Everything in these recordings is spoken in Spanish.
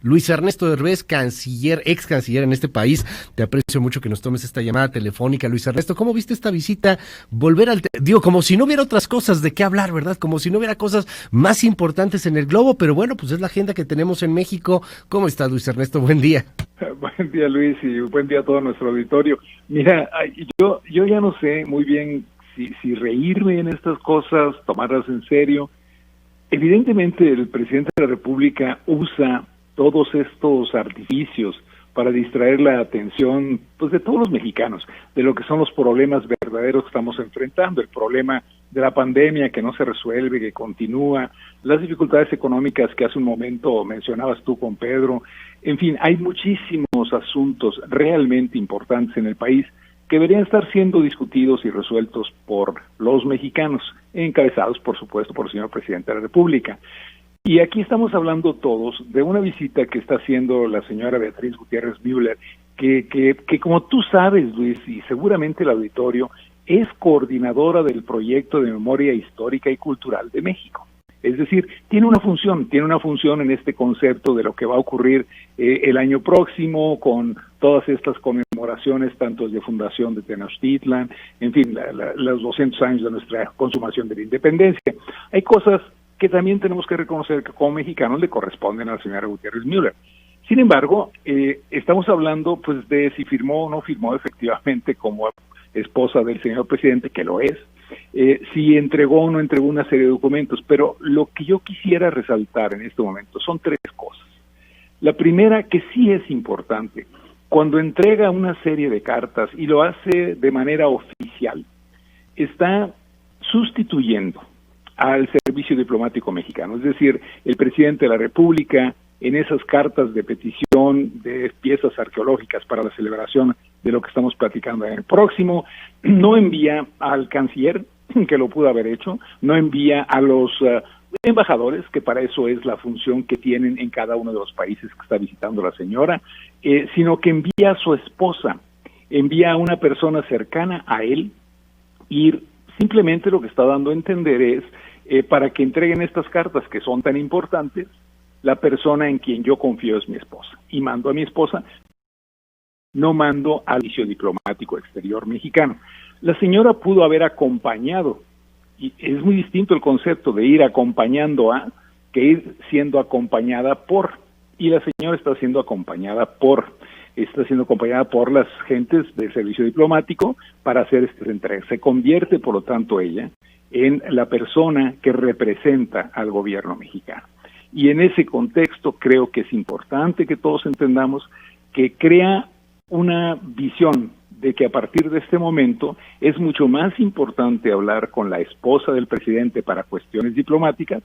Luis Ernesto Derbez, canciller, ex canciller en este país. Te aprecio mucho que nos tomes esta llamada telefónica, Luis Ernesto. ¿Cómo viste esta visita? Volver como si no hubiera otras cosas de qué hablar, ¿verdad? Como si no hubiera cosas más importantes en el globo, pero bueno, pues es la agenda que tenemos en México. ¿Cómo estás, Luis Ernesto? Buen día. Buen día, Luis, y buen día a todo nuestro auditorio. Mira, yo ya no sé muy bien si reírme en estas cosas, tomarlas en serio. Evidentemente, el presidente de la República usa todos estos artificios para distraer la atención pues de todos los mexicanos, de lo que son los problemas verdaderos que estamos enfrentando, el problema de la pandemia que no se resuelve, que continúa, las dificultades económicas que hace un momento mencionabas tú con Pedro, en fin, hay muchísimos asuntos realmente importantes en el país que deberían estar siendo discutidos y resueltos por los mexicanos, encabezados, por supuesto, por el señor presidente de la República. Y aquí estamos hablando todos de una visita que está haciendo la señora Beatriz Gutiérrez Müller, que como tú sabes, Luis, y seguramente el auditorio, es coordinadora del proyecto de memoria histórica y cultural de México. Es decir, tiene una función en este concepto de lo que va a ocurrir el año próximo con todas estas conmemoraciones, tanto de fundación de Tenochtitlan, en fin, los 200 años de nuestra consumación de la independencia. Hay cosas que también tenemos que reconocer que como mexicanos le corresponden a la señora Gutiérrez Müller. Sin embargo, estamos hablando pues de si firmó o no firmó efectivamente como esposa del señor presidente, que lo es, si entregó o no entregó una serie de documentos, pero lo que yo quisiera resaltar en este momento son tres cosas. La primera, que sí es importante, cuando entrega una serie de cartas y lo hace de manera oficial, está sustituyendo al servicio diplomático mexicano, es decir, el presidente de la República en esas cartas de petición de piezas arqueológicas para la celebración de lo que estamos platicando en el próximo, no envía al canciller, que lo pudo haber hecho, no envía a los embajadores, que para eso es la función que tienen en cada uno de los países que está visitando la señora, sino que envía a su esposa, envía a una persona cercana a él, y simplemente lo que está dando a entender es, para que entreguen estas cartas que son tan importantes, la persona en quien yo confío es mi esposa, y mando a mi esposa, no mando al servicio diplomático exterior mexicano. La señora pudo haber acompañado, y es muy distinto el concepto de ir acompañando a, que ir siendo acompañada por, y la señora está siendo acompañada por las gentes del servicio diplomático para hacer estas entregas. Se convierte, por lo tanto, ella en la persona que representa al gobierno mexicano. Y en ese contexto creo que es importante que todos entendamos que crea una visión de que a partir de este momento es mucho más importante hablar con la esposa del presidente para cuestiones diplomáticas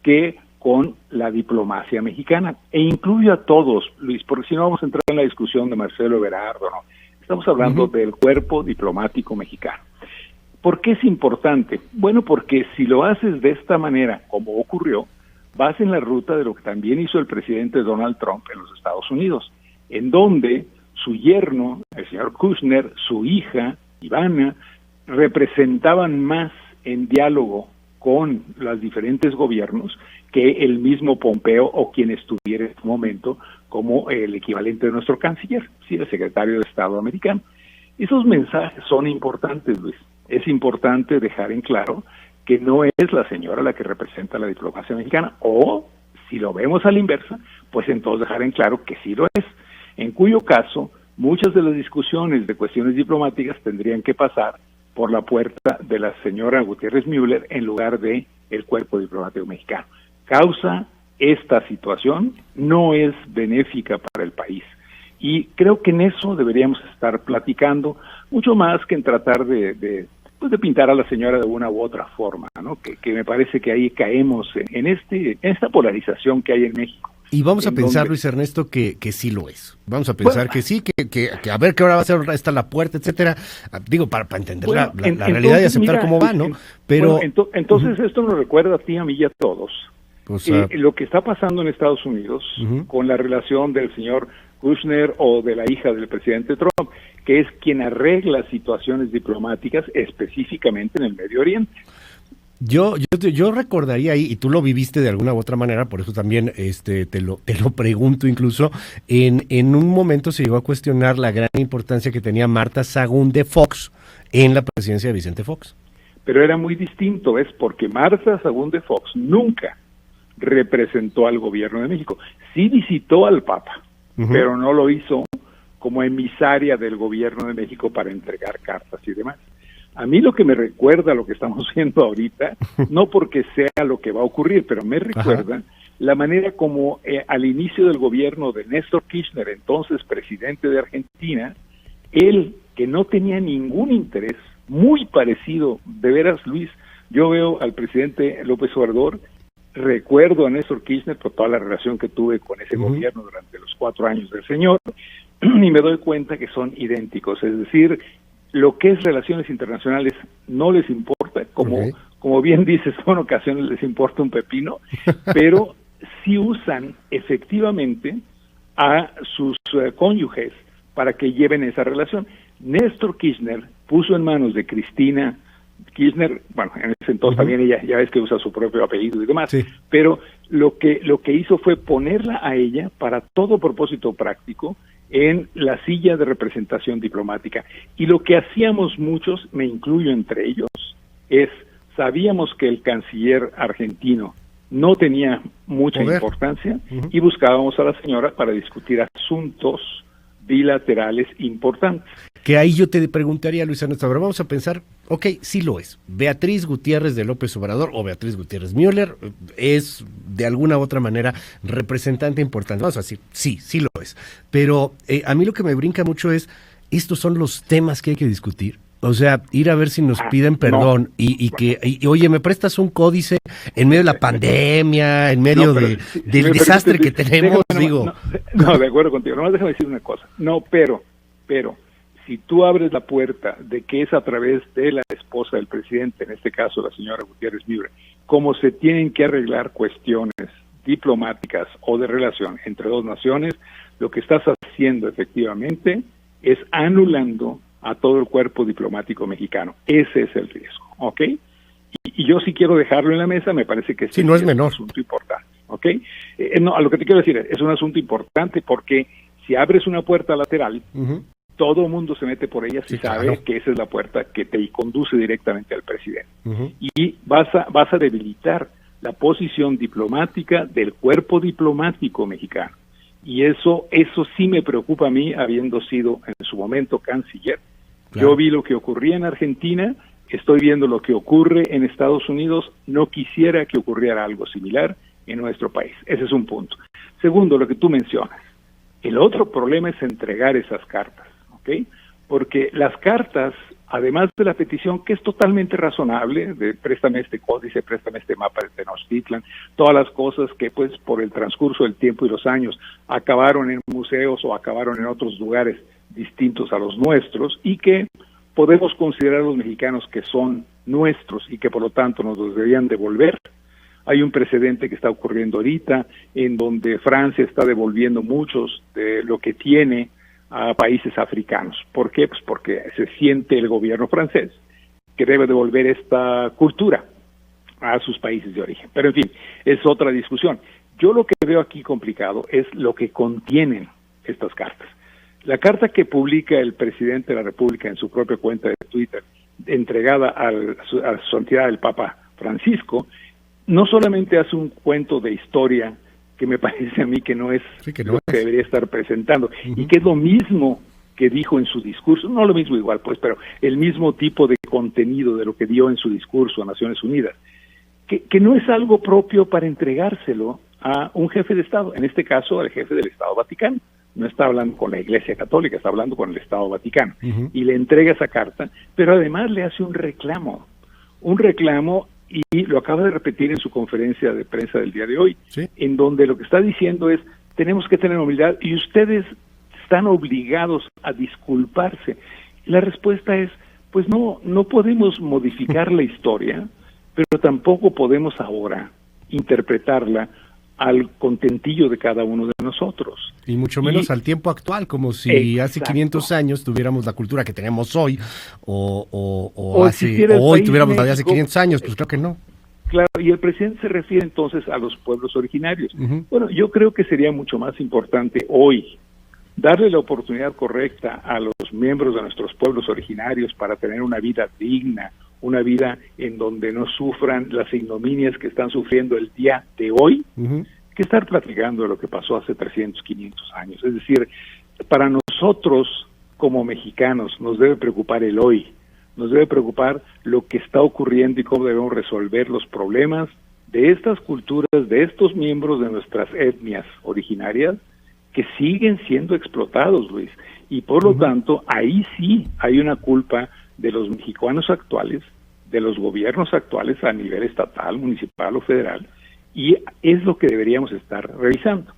que con la diplomacia mexicana. E incluyo a todos, Luis, porque si no vamos a entrar en la discusión de Marcelo Ebrard, ¿no? Estamos hablando del cuerpo diplomático mexicano. ¿Por qué es importante? Bueno, porque si lo haces de esta manera, como ocurrió, vas en la ruta de lo que también hizo el presidente Donald Trump en los Estados Unidos, en donde su yerno, el señor Kushner, su hija, Ivana, representaban más en diálogo con los diferentes gobiernos que el mismo Pompeo o quien estuviera en este momento como el equivalente de nuestro canciller, sí, el secretario de Estado americano. Esos mensajes son importantes, Luis. Es importante dejar en claro que no es la señora la que representa la diplomacia mexicana, o si lo vemos a la inversa, pues entonces dejar en claro que sí lo es, en cuyo caso muchas de las discusiones de cuestiones diplomáticas tendrían que pasar por la puerta de la señora Gutiérrez Müller en lugar de el cuerpo diplomático mexicano. Causa esta situación no es benéfica para el país. Y creo que en eso deberíamos estar platicando mucho más que en tratar de pintar a la señora de una u otra forma, ¿no? Que me parece que ahí caemos en esta polarización que hay en México. Y vamos a pensar, Luis Ernesto, que sí lo es. Vamos a pensar que sí, que a ver qué hora va a ser esta la puerta, etcétera. Digo, para entender la realidad y aceptar cómo va, ¿no? Pero entonces esto nos recuerda a ti, a mí y a todos. O sea, lo que está pasando en Estados Unidos con la relación del señor Kushner o de la hija del presidente Trump, que es quien arregla situaciones diplomáticas específicamente en el Medio Oriente. Yo recordaría ahí, y tú lo viviste de alguna u otra manera, por eso también te lo pregunto incluso, en un momento se llegó a cuestionar la gran importancia que tenía Marta Sagún de Fox en la presidencia de Vicente Fox. Pero era muy distinto, es porque Marta Sagún de Fox nunca representó al gobierno de México. Sí visitó al Papa, pero no lo hizo como emisaria del gobierno de México para entregar cartas y demás. A mí lo que me recuerda lo que estamos viendo ahorita, no porque sea lo que va a ocurrir, pero me recuerda la manera como al inicio del gobierno de Néstor Kirchner, entonces presidente de Argentina, él, que no tenía ningún interés, muy parecido, de veras, Luis, yo veo al presidente López Obrador, recuerdo a Néstor Kirchner por toda la relación que tuve con ese gobierno durante los 4 años del señor, y me doy cuenta que son idénticos, es decir, lo que es relaciones internacionales no les importa, como bien dices, en ocasiones les importa un pepino, pero sí usan efectivamente a sus cónyuges para que lleven esa relación. Néstor Kirchner puso en manos de Cristina Kirchner, bueno, en ese entonces también ella, ya ves que usa su propio apellido y demás, pero lo que hizo fue ponerla a ella para todo propósito práctico en la silla de representación diplomática. Y lo que hacíamos muchos, me incluyo entre ellos, sabíamos que el canciller argentino no tenía mucha importancia y buscábamos a la señora para discutir asuntos bilaterales importantes. Que ahí yo te preguntaría, Luis Ernesto, ahora vamos a pensar, ok, sí lo es. Beatriz Gutiérrez de López Obrador o Beatriz Gutiérrez Müller es de alguna u otra manera representante importante. Vamos a decir, sí lo es. Pero a mí lo que me brinca mucho es, estos son los temas que hay que discutir. O sea, ir a ver si nos piden perdón y oye, ¿me prestas un códice en medio de la pandemia, en medio del desastre que tenemos? De acuerdo contigo. Nomás déjame decir una cosa. No, pero, si tú abres la puerta de que es a través de la esposa del presidente, en este caso la señora Gutiérrez Müller, como se tienen que arreglar cuestiones diplomáticas o de relación entre dos naciones, lo que estás haciendo efectivamente es anulando a todo el cuerpo diplomático mexicano. Ese es el riesgo, ¿ok? Y yo sí quiero dejarlo en la mesa, me parece que sí, no es menor. Un asunto importante, ¿ok? No, a lo que te quiero decir es un asunto importante porque si abres una puerta lateral, todo el mundo se mete por ella si sabe que esa es la puerta que te conduce directamente al presidente. Y vas a debilitar la posición diplomática del cuerpo diplomático mexicano. Y eso sí me preocupa a mí, habiendo sido en su momento canciller. Yo vi lo que ocurría en Argentina, estoy viendo lo que ocurre en Estados Unidos, no quisiera que ocurriera algo similar en nuestro país. Ese es un punto. Segundo, lo que tú mencionas. El otro problema es entregar esas cartas, ¿ok? Porque las cartas, además de la petición, que es totalmente razonable, de préstame este códice, préstame este mapa de Tenochtitlan, todas las cosas que pues por el transcurso del tiempo y los años acabaron en museos o acabaron en otros lugares distintos a los nuestros y que podemos considerar los mexicanos que son nuestros y que por lo tanto nos los deberían devolver. Hay un precedente que está ocurriendo ahorita en donde Francia está devolviendo muchos de lo que tiene a países africanos. ¿Por qué? Pues porque se siente el gobierno francés que debe devolver esta cultura a sus países de origen. Pero en fin, es otra discusión. Yo lo que veo aquí complicado es lo que contienen estas cartas. La carta que publica el presidente de la República en su propia cuenta de Twitter, entregada a su santidad el Papa Francisco, no solamente hace un cuento de historia que me parece a mí que no es lo que debería estar presentando, y que es lo mismo que dijo en su discurso, no lo mismo igual, pues, pero el mismo tipo de contenido de lo que dio en su discurso a Naciones Unidas, que no es algo propio para entregárselo a un jefe de Estado, en este caso al jefe del Estado Vaticano. No está hablando con la Iglesia Católica, está hablando con el Estado Vaticano. Y le entrega esa carta, pero además le hace un reclamo, y lo acaba de repetir en su conferencia de prensa del día de hoy, en donde lo que está diciendo es, tenemos que tener humildad y ustedes están obligados a disculparse. La respuesta es, pues no podemos modificar la historia, pero tampoco podemos ahora interpretarla al contentillo de cada uno de nosotros. Y mucho menos al tiempo actual, como si hace 500 años tuviéramos la cultura que tenemos hoy, o hoy tuviéramos la de hace 500 años, pues creo que no. Claro, y el presidente se refiere entonces a los pueblos originarios. Bueno, yo creo que sería mucho más importante hoy darle la oportunidad correcta a los miembros de nuestros pueblos originarios para tener una vida digna, una vida en donde no sufran las ignominias que están sufriendo el día de hoy, que estar platicando de lo que pasó hace 300, 500 años. Es decir, para nosotros como mexicanos nos debe preocupar el hoy, nos debe preocupar lo que está ocurriendo y cómo debemos resolver los problemas de estas culturas, de estos miembros de nuestras etnias originarias que siguen siendo explotados, Luis. Y por lo tanto, ahí sí hay una culpa de los mexicanos actuales, de los gobiernos actuales a nivel estatal, municipal o federal, y es lo que deberíamos estar revisando.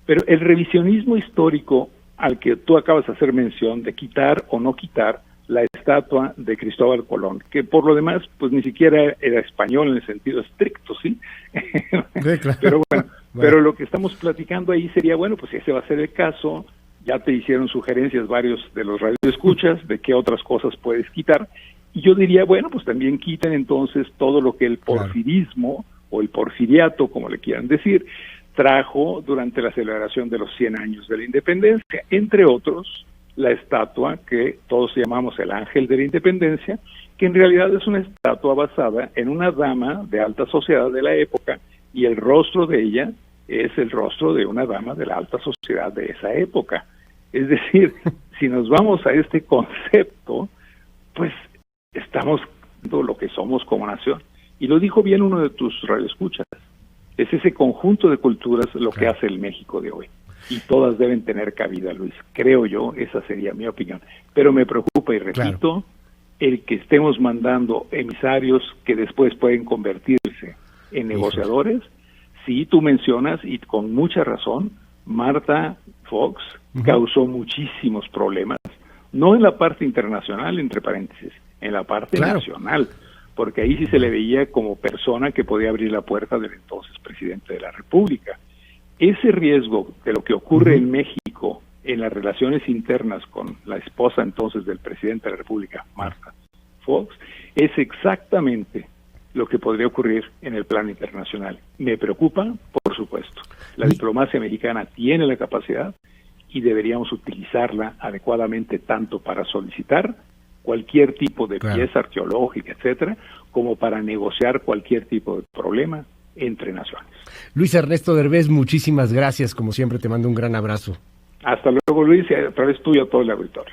Pero el revisionismo histórico al que tú acabas de hacer mención, de quitar o no quitar la estatua de Cristóbal Colón, que por lo demás, pues ni siquiera era español en el sentido estricto, ¿sí? Sí, claro. Pero bueno, pero lo que estamos platicando ahí sería, bueno, pues ese va a ser el caso, ya te hicieron sugerencias varios de los radioescuchas de qué otras cosas puedes quitar, y yo diría, bueno, pues también quiten entonces todo lo que el porfirismo o el porfiriato, como le quieran decir, trajo durante la celebración de los 100 años de la independencia, entre otros, la estatua que todos llamamos el Ángel de la Independencia, que en realidad es una estatua basada en una dama de alta sociedad de la época, y el rostro de ella es el rostro de una dama de la alta sociedad de esa época. Es decir, si nos vamos a este concepto, pues estamos viendo lo que somos como nación. Y lo dijo bien uno de tus radioescuchas, es ese conjunto de culturas lo que hace el México de hoy. Y todas deben tener cabida, Luis. Creo yo, esa sería mi opinión. Pero me preocupa, y repito, el que estemos mandando emisarios que después pueden convertirse en negociadores. Sí, tú mencionas, y con mucha razón, Marta Fox causó muchísimos problemas, no en la parte internacional, entre paréntesis, en la parte nacional, porque ahí sí se le veía como persona que podía abrir la puerta del entonces presidente de la República. Ese riesgo de lo que ocurre en México en las relaciones internas con la esposa entonces del presidente de la República, Marta Fox, es exactamente lo que podría ocurrir en el plano internacional. Me preocupa, por supuesto. La diplomacia mexicana tiene la capacidad y deberíamos utilizarla adecuadamente tanto para solicitar cualquier tipo de pieza arqueológica, etcétera, como para negociar cualquier tipo de problema entre naciones. Luis Ernesto Derbez, muchísimas gracias. Como siempre, te mando un gran abrazo. Hasta luego, Luis, y a través tuyo a todo el auditorio.